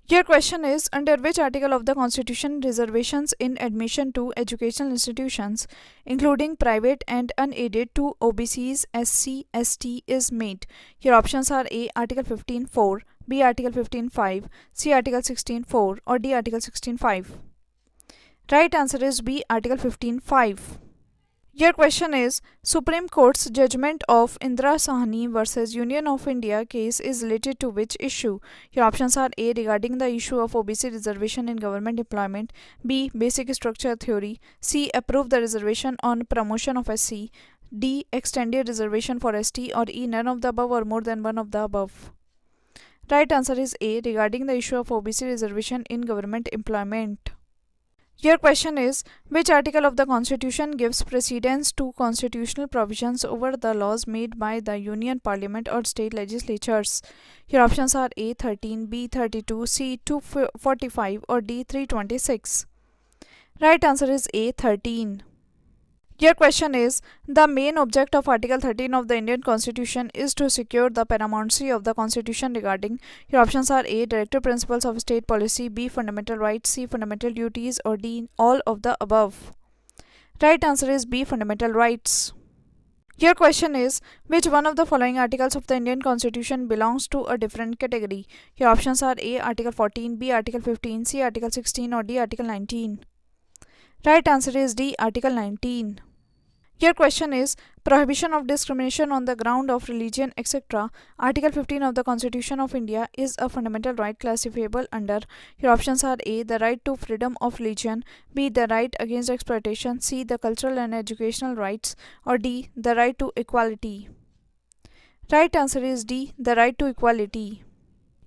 Your question is, under which article of the Constitution reservations in admission to educational institutions, including private and unaided to OBCs, SC, ST is made? Your options are A. Article 15(4), B. Article 15(5), C. Article 16(4), or D. Article 16(5). Right answer is B. Article 15(5). Your question is, Supreme Court's judgment of Indira Sahni versus Union of India case is related to which issue? Your options are A. Regarding the issue of OBC reservation in government employment, B. Basic structure theory, C. Approve the reservation on promotion of SC, D. Extended reservation for ST, or E. None of the above or more than one of the above. Right answer is A. Regarding the issue of OBC reservation in government employment. Your question is, which article of the Constitution gives precedence to constitutional provisions over the laws made by the Union Parliament or state legislatures? Your options are A. 13, B. 32, C. 245, or D. 326. Right answer is A. 13. Your question is, the main object of Article 13 of the Indian Constitution is to secure the paramountcy of the Constitution regarding. Your options are A. Directive principles of state policy, B. Fundamental rights, C. Fundamental duties, or D. All of the above. Right answer is B. Fundamental rights. Your question is, which one of the following articles of the Indian Constitution belongs to a different category? Your options are A. Article 14, B. Article 15, C. Article 16, or D. Article 19. Right answer is D. Article 19. Your question is, prohibition of discrimination on the ground of religion, etc. Article 15 of the Constitution of India is a fundamental right classifiable under. Your options are A. The right to freedom of religion, B. The right against exploitation, C. The cultural and educational rights, or D. The right to equality. Right answer is D. The right to equality.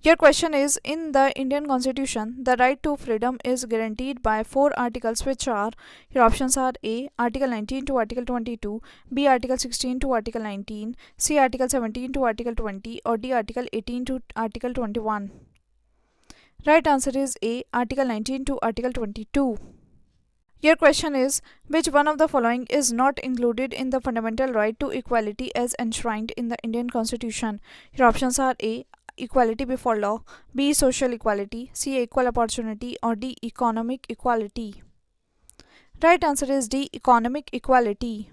Your question is, in the Indian Constitution, the right to freedom is guaranteed by 4 articles, which are. Your options are A. Article 19 to Article 22, B. Article 16 to Article 19, C. Article 17 to Article 20, or D. Article 18 to Article 21. Right answer is A. Article 19 to Article 22. Your question is, which one of the following is not included in the fundamental right to equality as enshrined in the Indian Constitution? Your options are A. Equality before law, B. Social equality, C. Equal opportunity, or D. Economic equality. Right answer is D. Economic equality.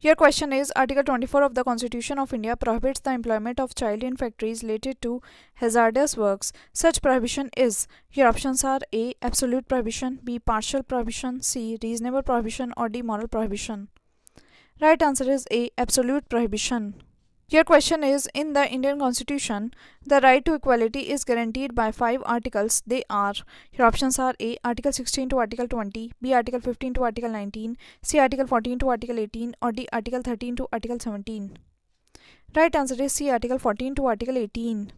Your question is, Article 24 of the Constitution of India prohibits the employment of child in factories related to hazardous works. Such prohibition is. Your options are A. Absolute prohibition, B. Partial prohibition, C. Reasonable prohibition, or D. Moral prohibition. Right answer is A. Absolute prohibition. Your question is, in the Indian Constitution, the right to equality is guaranteed by 5 articles. They are. Your options are A. Article 16 to Article 20, B. Article 15 to Article 19, C. Article 14 to Article 18, or D. Article 13 to Article 17. Right answer is C. Article 14 to Article 18.